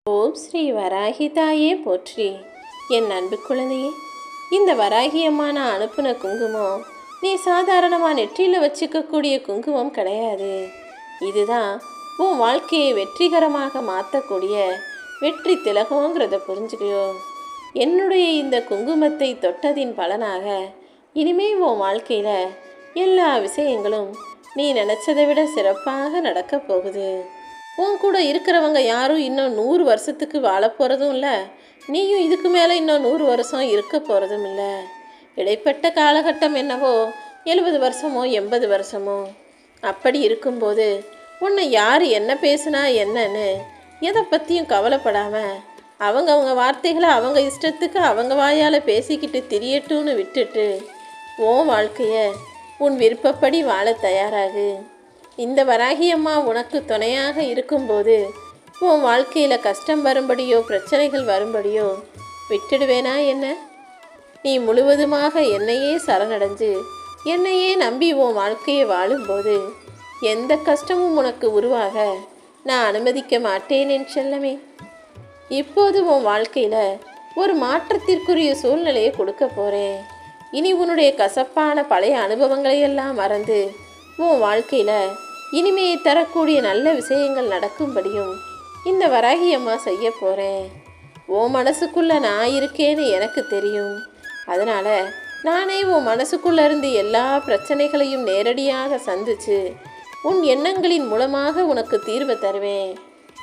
ஓம் ஸ்ரீ வராகி தாயே போற்றி. என் அன்பு குழந்தையே, இந்த வராகி அம்மா நான் அனுப்புன குங்குமம் நீ சாதாரணமாக நெற்றியில் வச்சுக்கக்கூடிய குங்குமம் கிடையாது. இதுதான் உன் வாழ்க்கையை வெற்றிகரமாக மாற்றக்கூடிய வெற்றி திலகங்கிறத புரிஞ்சுக்கையோ. என்னுடைய இந்த குங்குமத்தை தொட்டதின் பலனாக இனிமே உன் வாழ்க்கையில் எல்லா விஷயங்களும் நீ நினச்சதை விட சிறப்பாக நடக்கப் போகுது. உன் கூட இருக்கிறவங்க யாரும் இன்னும் 100 வருஷத்துக்கு வாழ போகிறதும் இல்லை, நீயும் இதுக்கு மேலே இன்னும் 100 வருஷம் இருக்க போகிறதும் இல்லை. இடைப்பட்ட காலகட்டம் என்னவோ 70 வருஷமோ 80 வருஷமோ. அப்படி இருக்கும்போது உன்னை யார் என்ன பேசுனா என்னன்னு எதை பற்றியும் கவலைப்படாமல் அவங்க வார்த்தைகளை அவங்க இஷ்டத்துக்கு அவங்க வாயால் பேசிக்கிட்டு திரியட்டும்னு விட்டுட்டு உன் வாழ்க்கையை உன் விருப்பப்படி வாழ தயாராகு. இந்த வராகி அம்மா உனக்கு துணையாக இருக்கும்போது உன் வாழ்க்கையில் கஷ்டம் வரும்படியோ பிரச்சனைகள் வரும்படியோ விட்டுடுவேனா என்ன? நீ முழுவதுமாக என்னையே சரணடைஞ்சு என்னையே நம்பி உன் வாழ்க்கையை வாழும்போது எந்த கஷ்டமும் உனக்கு உருவாக நான் அனுமதிக்க மாட்டேன் என் செல்லமே. இப்போது உன் வாழ்க்கையில் ஒரு மாற்றத்திற்குரிய சூழ்நிலையை கொடுக்க போகிறேன். இனி உன்னுடைய கசப்பான பழைய அனுபவங்களையெல்லாம் மறந்து உன் வாழ்க்கையில் இனிமையை தரக்கூடிய நல்ல விஷயங்கள் நடக்கும்படியும் இந்த வராகி அம்மா செய்ய போகிறேன். உன் மனசுக்குள்ளே நான் இருக்கேன்னு எனக்கு தெரியும். அதனால் நானே உன் மனசுக்குள்ளே இருந்து எல்லா பிரச்சனைகளையும் நேரடியாக சந்தித்து உன் எண்ணங்களின் மூலமாக உனக்கு தீர்வை தருவேன்.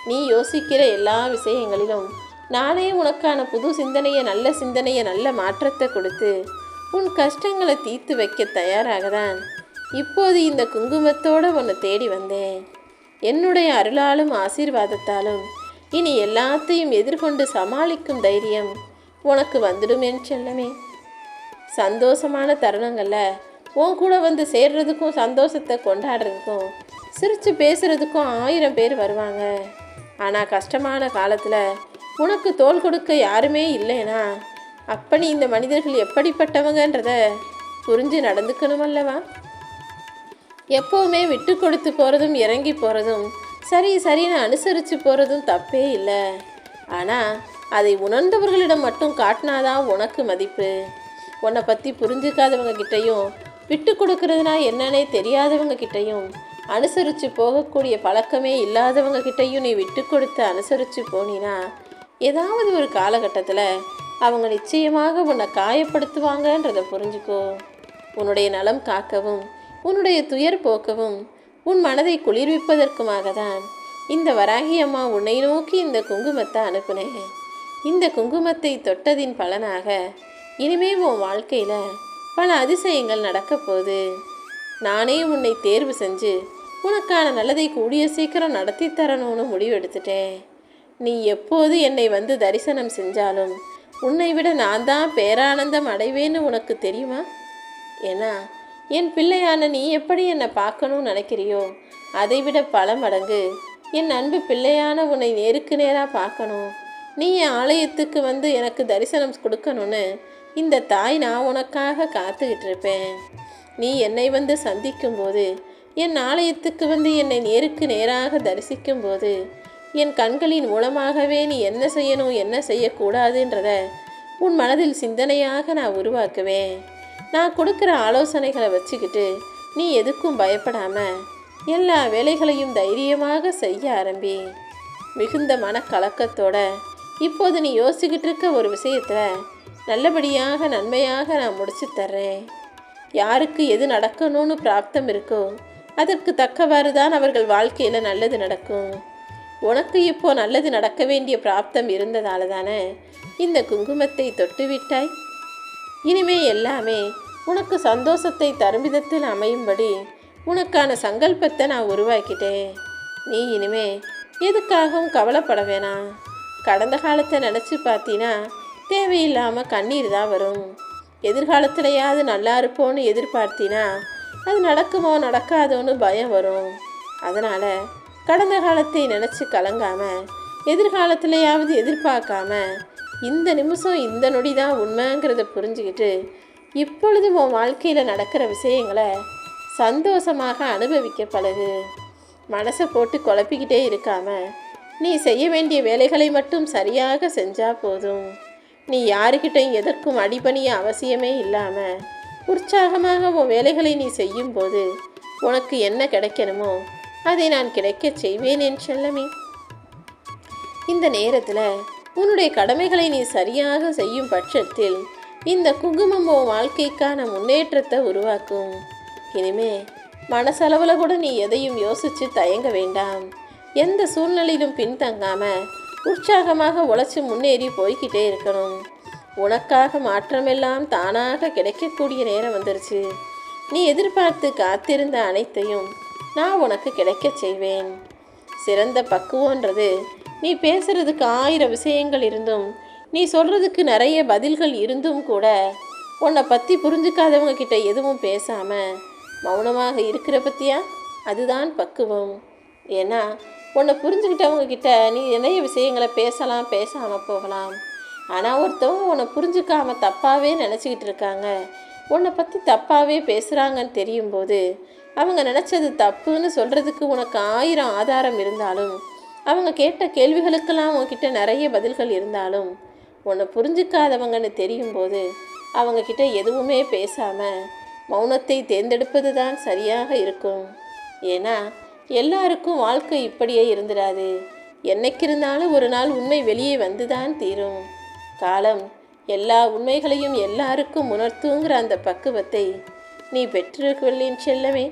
நீ யோசிக்கிற எல்லா விஷயங்களிலும் நானே உனக்கான புது சிந்தனையை நல்ல மாற்றத்தை கொடுத்து உன் கஷ்டங்களை தீர்த்து வைக்க தயாராக தான் இப்போது இந்த குங்குமத்தோடு உன்னை தேடி வந்தேன். என்னுடைய அருளாலும் ஆசீர்வாதத்தாலும் இனி எல்லாத்தையும் எதிர்கொண்டு சமாளிக்கும் தைரியம் உனக்கு வந்துடும் என் செல்லமே. சந்தோஷமான தருணங்களில் உன் கூட வந்து சேர்றதுக்கும் சந்தோஷத்தை கொண்டாடுறதுக்கும் சிரித்து பேசுகிறதுக்கும் 1000 பேர் வருவாங்க. ஆனால் கஷ்டமான காலத்தில் உனக்கு தோள் கொடுக்க யாருமே இல்லைனா அப்ப நீ இந்த மனிதர்கள் எப்படிப்பட்டவங்கன்றத புரிஞ்சு நடந்துக்கணும் அல்லவா? எப்போவுமே விட்டு கொடுத்து போகிறதும் இறங்கி போகிறதும் சரின்னு அனுசரித்து போகிறதும் தப்பே இல்லை. ஆனால் அதை உணர்ந்தவர்களிடம் மட்டும் காட்டினாதான் உனக்கு மதிப்பு. உன்னை பற்றி புரிஞ்சுக்காதவங்க கிட்டையும் விட்டு கொடுக்கறதுனா என்னன்னே தெரியாதவங்க கிட்டையும் அனுசரித்து போகக்கூடிய பழக்கமே இல்லாதவங்க கிட்டையும் நீ விட்டு கொடுத்து அனுசரித்து போனினா ஏதாவது ஒரு காலகட்டத்தில் அவங்க நிச்சயமாக உன்னை காயப்படுத்துவாங்கன்றதை புரிஞ்சுக்கோ. உன்னுடைய நலம் காக்கவும் உன்னுடைய துயர் போக்கவும் உன் மனதை குளிர்விப்பதற்குமாக தான் இந்த வராகி அம்மா உன்னை நோக்கி இந்த குங்குமத்தை அனுப்புனேன். இந்த குங்குமத்தை தொட்டதின் பலனாக இனிமே உன் வாழ்க்கையில் பல அதிசயங்கள் நடக்க போகுது. நானே உன்னை தேர்வு செஞ்சு உனக்கான நல்லதை கூடிய சீக்கிரம் நடத்தி தரணும்னு முடிவெடுத்துட்டேன். நீ எப்போது என்னை வந்து தரிசனம் செஞ்சாலும் உன்னை விட நான் தான் பேரானந்தம் அடைவேன்னு உனக்கு தெரியுமா? ஏன்னா என் பிள்ளையான நீ எப்படி என்னை பார்க்கணும்னு நினைக்கிறியோ அதை விட பல மடங்கு என் அன்பு பிள்ளையான உன்னை நேருக்கு நேராக பார்க்கணும். நீ என் ஆலயத்துக்கு வந்து எனக்கு தரிசனம் கொடுக்கணும்னு இந்த தாய் நான் உனக்காக காத்துக்கிட்டு இருப்பேன். நீ என்னை வந்து சந்திக்கும்போது என் ஆலயத்துக்கு வந்து என்னை நேருக்கு நேராக தரிசிக்கும்போது என் கண்களின் மூலமாகவே நீ என்ன செய்யணும் என்ன செய்யக்கூடாதுன்றத உன் மனதில் சிந்தனையாக நான் உருவாக்குவேன். நான் கொடுக்குற ஆலோசனைகளை வச்சுக்கிட்டு நீ எதுக்கும் பயப்படாமல் எல்லா வேலைகளையும் தைரியமாக செய்ய ஆரம்பி. மிகுந்த மனக்கலக்கத்தோட இப்போது நீ யோசிச்சுக்கிட்டு இருக்க ஒரு விஷயத்தில் நல்லபடியாக நன்மையாக நான் முடிச்சு தர்றேன். யாருக்கு எது நடக்கணும்னு பிராப்தம் இருக்கோ அதற்கு தக்கவாறு தான் அவர்கள் வாழ்க்கையில் நல்லது நடக்கும். உனக்கு இப்போ நல்லது நடக்க வேண்டிய பிராப்தம் இருந்ததால தானே இந்த குங்குமத்தை தொட்டு விட்டாய். இனிமே எல்லாமே உனக்கு சந்தோஷத்தை தரும் விதத்தில் அமையும்படி உனக்கான சங்கல்பத்தை நான் உருவாக்கிட்டேன். நீ இனிமே எதுக்காகவும் கவலைப்பட வேணாம். கடந்த காலத்தை நினச்சி பார்த்தீன்னா தேவையில்லாமல் கண்ணீர் தான் வரும். எதிர்காலத்திலையாவது நல்லா இருப்போன்னு எதிர்பார்த்தினா அது நடக்குமோ நடக்காதோன்னு பயம் வரும். அதனால் கடந்த காலத்தை நினச்சி கலங்காமல் எதிர்காலத்திலையாவது எதிர்பார்க்காம இந்த நிமிஷம் இந்த நொடி தான் உண்மைங்கிறத புரிஞ்சுக்கிட்டு இப்பொழுது உன் வாழ்க்கையில் நடக்கிற விஷயங்களை சந்தோஷமாக அனுபவிக்க பழகு. மனசை போட்டு குழப்பிக்கிட்டே இருக்காமல் நீ செய்ய வேண்டிய வேலைகளை மட்டும் சரியாக செஞ்சா போதும். நீ யாருக்கிட்டையும் எதற்கும் அடிபணிய அவசியமே இல்லாமல் உற்சாகமாக உன் வேலைகளை நீ செய்யும்போது உனக்கு என்ன கிடைக்கணுமோ அதை நான் கிடைக்கச் செய்வேன் என் செல்லமே. இந்த நேரத்தில் உன்னுடைய கடமைகளை நீ சரியாக செய்யும் பட்சத்தில் இந்த குங்குமம் உன் வாழ்க்கைக்கான முன்னேற்றத்தை உருவாக்கும். இனிமே மனசளவில் கூட நீ எதையும் யோசித்து தயங்க வேண்டாம். எந்த சூழ்நிலையிலும் பின்தங்காமல் உற்சாகமாக உழைச்சி முன்னேறி போய்கிட்டே இருக்கணும். உனக்காக மாற்றமெல்லாம் தானாக கிடைக்கக்கூடிய நேரம் வந்துருச்சு. நீ எதிர்பார்த்து காத்திருந்த அனைத்தையும் நான் உனக்கு கிடைக்க செய்வேன். சிறந்த பக்குவன்றது நீ பேசுறதுக்கு 1000 விஷயங்கள் இருந்தும் நீ சொல்கிறதுக்கு நிறைய பதில்கள் இருந்தும் கூட உன்னை பற்றி புரிஞ்சுக்காதவங்க கிட்ட எதுவும் பேசாமல் மௌனமாக இருக்கிற பற்றியா, அதுதான் பக்குவம். ஏன்னா உன்னை புரிஞ்சுக்கிட்டவங்க கிட்ட நீ நிறைய விஷயங்களை பேசலாம், பேசாமல் போகலாம். ஆனால் ஒருத்தவங்க உன்னை புரிஞ்சுக்காமல் தப்பாகவே நினச்சிக்கிட்டு இருக்காங்க, உன்னை பற்றி தப்பாகவே பேசுகிறாங்கன்னு தெரியும் போது அவங்க நினச்சது தப்புன்னு சொல்கிறதுக்கு உனக்கு 1000 ஆதாரம் இருந்தாலும், அவங்க கேட்ட கேள்விகளுக்கெல்லாம் உங்ககிட்ட நிறைய பதில்கள் இருந்தாலும், உன்னை புரிஞ்சுக்காதவங்கன்னு தெரியும் போது அவங்கக்கிட்ட எதுவுமே பேசாமல் மௌனத்தை தேர்ந்தெடுப்பது தான் சரியாக இருக்கும். ஏன்னா எல்லாருக்கும் வாழ்க்கை இப்படியே இருந்துடாது. என்னைக்கு இருந்தாலும் ஒரு நாள் உண்மை வெளியே வந்து தான் தீரும். காலம் எல்லா உண்மைகளையும் எல்லாருக்கும் உணர்த்துங்கிற அந்த பக்குவத்தை நீ பெற்றிருக்கவில்லைன்னு செல்லமே.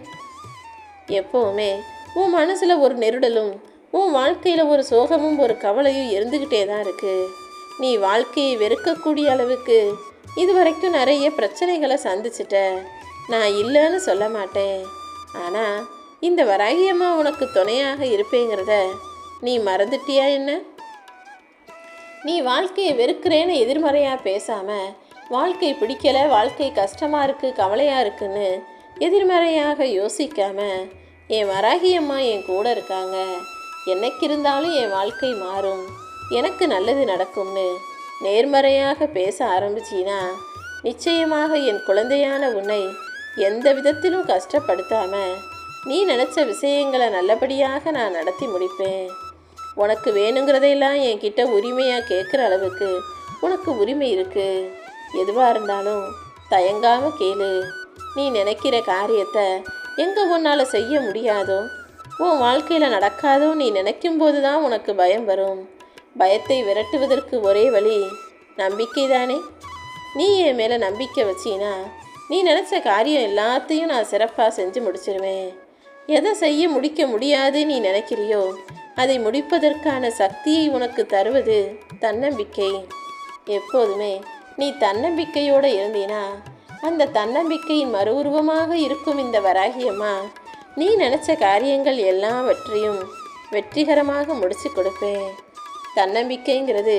எப்போவுமே உன் மனசில் ஒரு நெருடலும் உன் வாழ்க்கையில் ஒரு சோகமும் ஒரு கவலையும் இருந்துக்கிட்டே தான் இருக்குது. நீ வாழ்க்கையை வெறுக்கக்கூடிய அளவுக்கு இதுவரைக்கும் நிறைய பிரச்சனைகளை சந்திச்சிட்ட. நான் இல்லைன்னு சொல்ல மாட்டேன். ஆனால் இந்த வராகியம்மா உனக்கு துணையாக இருப்பேங்கிறத நீ மறந்துட்டியா என்ன? நீ வாழ்க்கையை வெறுக்கிறேன்னு எதிர்மறையாக பேசாமல், வாழ்க்கை பிடிக்கலை, வாழ்க்கை கஷ்டமாக இருக்குது, கவலையாக இருக்குன்னு எதிர்மறையாக யோசிக்காமல், என் வராகியம்மா என் கூட இருக்காங்க, என்னைக்கு இருந்தாலும் என் வாழ்க்கை மாறும், எனக்கு நல்லது நடக்கும்னு நேர்மறையாக பேச ஆரம்பிச்சின்னா நிச்சயமாக என் குழந்தையான உன்னை எந்த விதத்திலும் கஷ்டப்படுத்தாமல் நீ நினச்ச விஷயங்களை நல்லபடியாக நான் நடத்தி முடிப்பேன். உனக்கு வேணுங்கிறதையெல்லாம் என்கிட்ட உரிமையாக கேட்குற அளவுக்கு உனக்கு உரிமை இருக்குது. எதுவாக இருந்தாலும் தயங்காமல் கேளு. நீ நினைக்கிற காரியத்தை எங்கே உன்னால் செய்ய முடியாதோ, உன் வாழ்க்கையில் நடக்காதோ நீ நினைக்கும்போது தான் உனக்கு பயம் வரும். பயத்தை விரட்டுவதற்கு ஒரே வழி நம்பிக்கை தானே. நீ என் மேலே நம்பிக்கை வச்சினா நீ நினச்ச காரியம் எல்லாத்தையும் நான் சிறப்பாக செஞ்சு முடிச்சிருவேன். எதை செய்ய முடிக்க முடியாது நீ நினைக்கிறியோ அதை முடிப்பதற்கான சக்தியை உனக்கு தருவது தன்னம்பிக்கை. எப்போதுமே நீ தன்னம்பிக்கையோடு இருந்தீனா அந்த தன்னம்பிக்கையின் மறு உருவமாக இருக்கும் இந்த வராகியம்மா நீ நினச்ச காரியங்கள் எல்லாவற்றையும் வெற்றிகரமாக முடிச்சு கொடுப்பேன். தன்னம்பிக்கைங்கிறது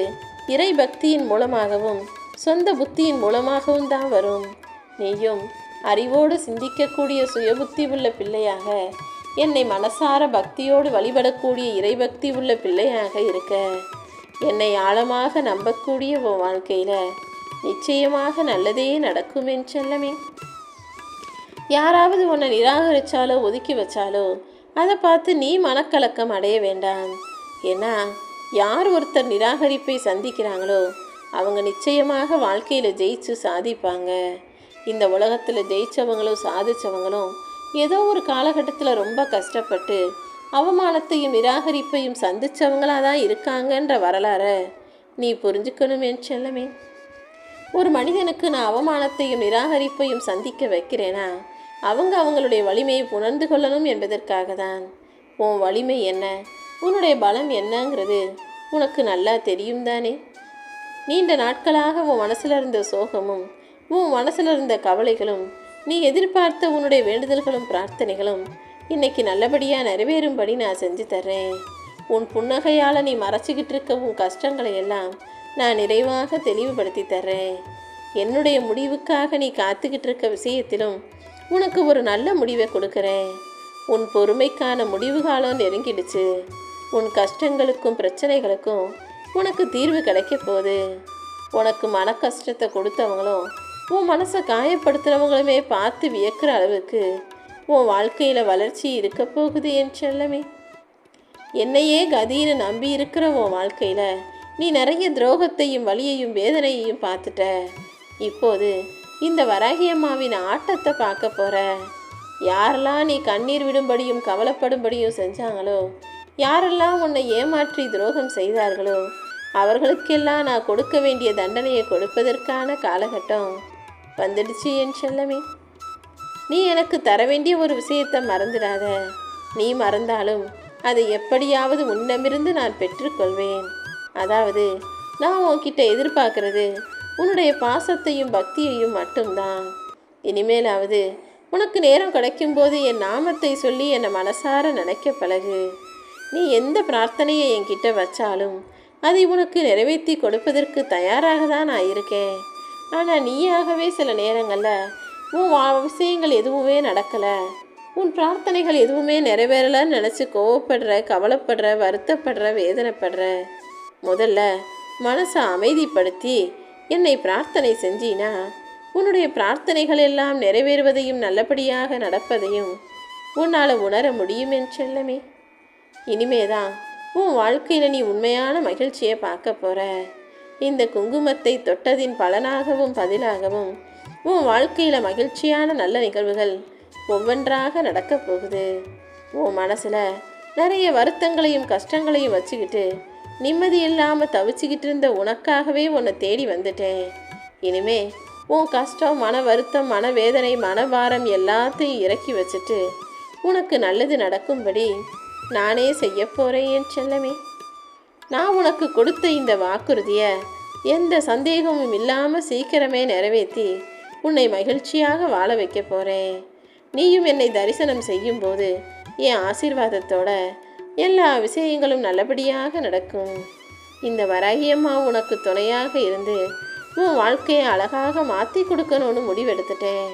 இறை பக்தியின் மூலமாகவும் சொந்த புத்தியின் மூலமாகவும் தான் வரும். நீயும் அறிவோடு சிந்திக்கக்கூடிய சுயபுத்தி உள்ள பிள்ளையாக, என்னை மனசார பக்தியோடு வழிபடக்கூடிய இறைபக்தி உள்ள பிள்ளையாக இருக்க, என்னை ஆழமாக நம்பக்கூடிய உன் வாழ்க்கையில் நிச்சயமாக நல்லதே நடக்கும் என் செல்லமே. யாராவது உன்னை நிராகரித்தாலோ ஒதுக்கி வச்சாலோ அதை பார்த்து நீ மனக்கலக்கம் அடைய வேண்டாம். ஏன்னா யார் ஒருத்தர் நிராகரிப்பை சந்திக்கிறாங்களோ அவங்க நிச்சயமாக வாழ்க்கையில் ஜெயிச்சு சாதிப்பாங்க. இந்த உலகத்தில் ஜெயித்தவங்களும் சாதித்தவங்களும் ஏதோ ஒரு காலகட்டத்தில் ரொம்ப கஷ்டப்பட்டு அவமானத்தையும் நிராகரிப்பையும் சந்தித்தவங்களாக தான் இருக்காங்கன்ற வரலாறை நீ புரிஞ்சுக்கணும் என் செல்லமே. ஒரு மனிதனுக்கு நான் அவமானத்தையும் நிராகரிப்பையும் சந்திக்க வைக்கிறேனா அவங்க அவங்களுடைய வலிமையை உணர்ந்து கொள்ளணும் என்பதற்காக தான். உன் வலிமை என்ன, உன்னுடைய பலம் என்னங்கிறது உனக்கு நல்லா தெரியும் தானே. நீண்ட நாட்களாக உன் மனசில் இருந்த சோகமும் உன் மனசில் இருந்த கவலைகளும் நீ எதிர்பார்த்த உன்னுடைய வேண்டுதல்களும் பிரார்த்தனைகளும் இன்னைக்கு நல்லபடியாக நிறைவேறும்படி நான் செஞ்சு தர்றேன். உன் புன்னகையால் நீ மறைச்சிக்கிட்டு இருக்க உன் கஷ்டங்களை எல்லாம் நான் நிறைவாக தெளிவுபடுத்தி தர்றேன். என்னுடைய முடிவுக்காக நீ காத்துக்கிட்டு இருக்க விஷயத்திலும் உனக்கு ஒரு நல்ல முடிவை கொடுக்குறேன். உன் பொறுமைக்கான முடிவு காலம் நெருங்கிடுச்சு. உன் கஷ்டங்களுக்கும் பிரச்சனைகளுக்கும் உனக்கு தீர்வு கிடைக்க போகுது. உனக்கு மன கஷ்டத்தை கொடுத்தவங்களும் உன் மனசை காயப்படுத்துகிறவங்களுமே பார்த்து வியக்கிற அளவுக்கு உன் வாழ்க்கையில் வளர்ச்சி இருக்க போகுது என் செல்லமே. என்னையே கதின்னு நம்பி இருக்கிற உன் வாழ்க்கையில் நீ நிறைய துரோகத்தையும் வலியையும் வேதனையையும் பார்த்துட்ட. இப்போது இந்த வராகி அம்மாவின் ஆட்டத்தை பார்க்க போற. யாரெல்லாம் நீ கண்ணீர் விடும்படியும் கவலைப்படும்படியும் செஞ்சாங்களோ, யாரெல்லாம் உன்னை ஏமாற்றி துரோகம் செய்தார்களோ, அவர்களுக்கெல்லாம் நான் கொடுக்க வேண்டிய தண்டனையை கொடுப்பதற்கான காலகட்டம் வந்துடுச்சு என் செல்லமே. நீ எனக்கு தர வேண்டிய ஒரு விஷயத்தை மறந்துடாத. நீ மறந்தாலும் அதை எப்படியாவது உன்னிடமிருந்து நான் பெற்றுக்கொள்வேன். அதாவது நான் உன்கிட்ட எதிர்பார்க்கறது உன்னுடைய பாசத்தையும் பக்தியையும் மட்டும்தான். இனிமேலாவது உனக்கு நேரம் கிடைக்கும்போது என் நாமத்தை சொல்லி என்னை மனசார நினைக்க பழகு. நீ எந்த பிரார்த்தனையை என்கிட்ட வச்சாலும் அதை உனக்கு நிறைவேற்றி கொடுப்பதற்கு தயாராக தான் நான் இருக்கேன். ஆனால் நீயாகவே சில நேரங்களில் உன் விஷயங்கள் எதுவுமே நடக்கலை, உன் பிரார்த்தனைகள் எதுவுமே நிறைவேறலன்னு நினச்சி கோவப்படுற, கவலைப்படுற, வருத்தப்படுற, வேதனைப்படுற. முதல்ல மனசை அமைதிப்படுத்தி என்னை பிரார்த்தனை செஞ்சினா உன்னுடைய பிரார்த்தனைகள் எல்லாம் நிறைவேறுவதையும் நல்லபடியாக நடப்பதையும் உன்னால் உணர முடியும் என் செல்லமே. இனிமேதான் உன் வாழ்க்கையில் நீ உண்மையான மகிழ்ச்சியை பார்க்க போகிற. இந்த குங்குமத்தை தொட்டதின் பலனாகவும் பதிலாகவும் உன் வாழ்க்கையில் மகிழ்ச்சியான நல்ல நிகழ்வுகள் ஒவ்வொன்றாக நடக்கப் போகுது. உன் மனசில் நிறைய வருத்தங்களையும் கஷ்டங்களையும் வச்சுக்கிட்டு நிம்மதி இல்லாமல் தவிச்சுக்கிட்டு இருந்த உனக்காகவே உன்னை தேடி வந்துட்டேன். இனிமே உன் கஷ்டம், மன வருத்தம், மனவேதனை, மனபாரம் எல்லாத்தையும் இறக்கி வச்சுட்டு உனக்கு நல்லது நடக்கும்படி நானே செய்ய போகிறேன் என் செல்லமே. நான் உனக்கு கொடுத்த இந்த வாக்குறுதியை எந்த சந்தேகமும் இல்லாமல் சீக்கிரமே நிறைவேற்றி உன்னை மகிழ்ச்சியாக வாழ வைக்க போகிறேன். நீயும் என்னை தரிசனம் செய்யும்போது என் ஆசீர்வாதத்தோட எல்லா விஷயங்களும் நல்லபடியாக நடக்கும். இந்த வராகியம்மா உனக்கு துணையாக இருந்து உன் வாழ்க்கையை அழகாக மாற்றி கொடுக்கணும்னு முடிவெடுத்துட்டேன்.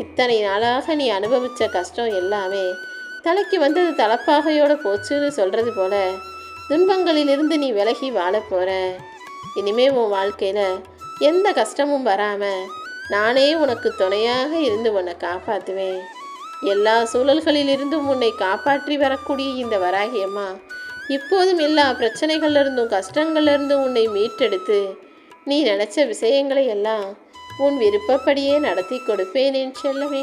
இத்தனை நாளாக நீ அனுபவித்த கஷ்டம் எல்லாமே தலைக்கு வந்தது தலப்பாகையோடு போச்சுன்னு சொல்கிறது போல துன்பங்களிலிருந்து நீ விலகி வாழ போகிற. இனிமே உன் வாழ்க்கையில் எந்த கஷ்டமும் வராமல் நானே உனக்கு துணையாக இருந்து உன்னை காப்பாற்றுவேன். எல்லா சூழல்களிலிருந்தும் உன்னை காப்பாற்றி வரக்கூடிய இந்த வராகியம்மா இப்போதும் எல்லா பிரச்சனைகள்லேருந்தும் கஷ்டங்கள்லேருந்தும் உன்னை மீட்டெடுத்து நீ நினச்ச விஷயங்களை எல்லாம் உன் விருப்பப்படியே நடத்தி கொடுப்பேன் என் செல்லமே.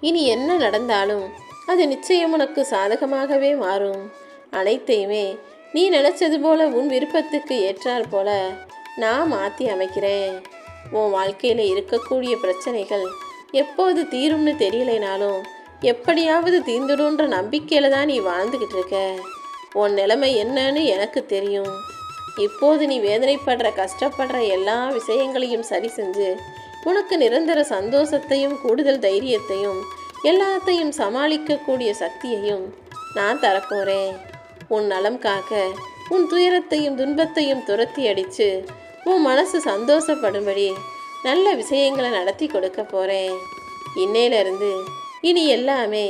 இனி என்ன நடந்தாலும் அது நிச்சயம் உனக்கு சாதகமாகவே மாறும். அனைத்தையுமே நீ நினச்சது போல உன் விருப்பத்துக்கு ஏற்றாற் போல நான் மாற்றி அமைக்கிறேன். உன் வாழ்க்கையில் இருக்கக்கூடிய பிரச்சனைகள் எப்போது தீரும்னு தெரியலைனாலும் எப்படியாவது தீர்ந்துடுன்ற நம்பிக்கையில் தான் நீ வாழ்ந்துக்கிட்டு இருக்க. உன் நிலைமை என்னன்னு எனக்கு தெரியும். இப்போது நீ வேதனைப்படுற, கஷ்டப்படுற எல்லா விஷயங்களையும் சரி செஞ்சு உனக்கு நிரந்தர சந்தோஷத்தையும் கூடுதல் தைரியத்தையும் எல்லாத்தையும் சமாளிக்கக்கூடிய சக்தியையும் நான் தரப்போகிறேன். உன் நலம் காக்க உன் துயரத்தையும் துன்பத்தையும் துரத்தி அடித்து உன் மனசு சந்தோஷப்படும்படி நல்ல விஷயங்களை நடத்தி கொடுக்க போகிறேன். இன்னையிலிருந்து இனி எல்லாமே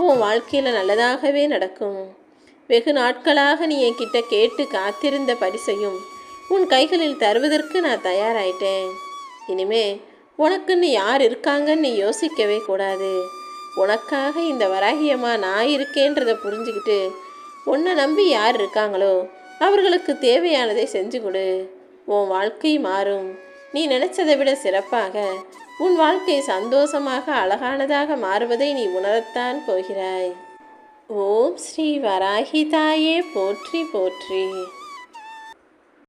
உன் வாழ்க்கையில் நல்லதாகவே நடக்கும். வெகு நாட்களாக நீ என்கிட்ட கேட்டு காத்திருந்த பரிசையும் உன் கைகளில் தருவதற்கு நான் தயாராயிட்டேன். இனிமே உனக்குன்னு யார் இருக்காங்கன்னு நீ யோசிக்கவே கூடாது. உனக்காக இந்த வராகியம்மா நான் இருக்கேன்றதை புரிஞ்சுக்கிட்டு உன்னை நம்பி யார் இருக்காங்களோ அவர்களுக்கு தேவையானதை செஞ்சு கொடு. உன் வாழ்க்கை மாறும். நீ நினைச்சதை விட சிறப்பாக உன் வாழ்க்கை சந்தோஷமாக அழகானதாக மாறுவதை நீ உணரத்தான் போகிறாய். ஓம் ஸ்ரீ வராகி தாயே போற்றி போற்றி.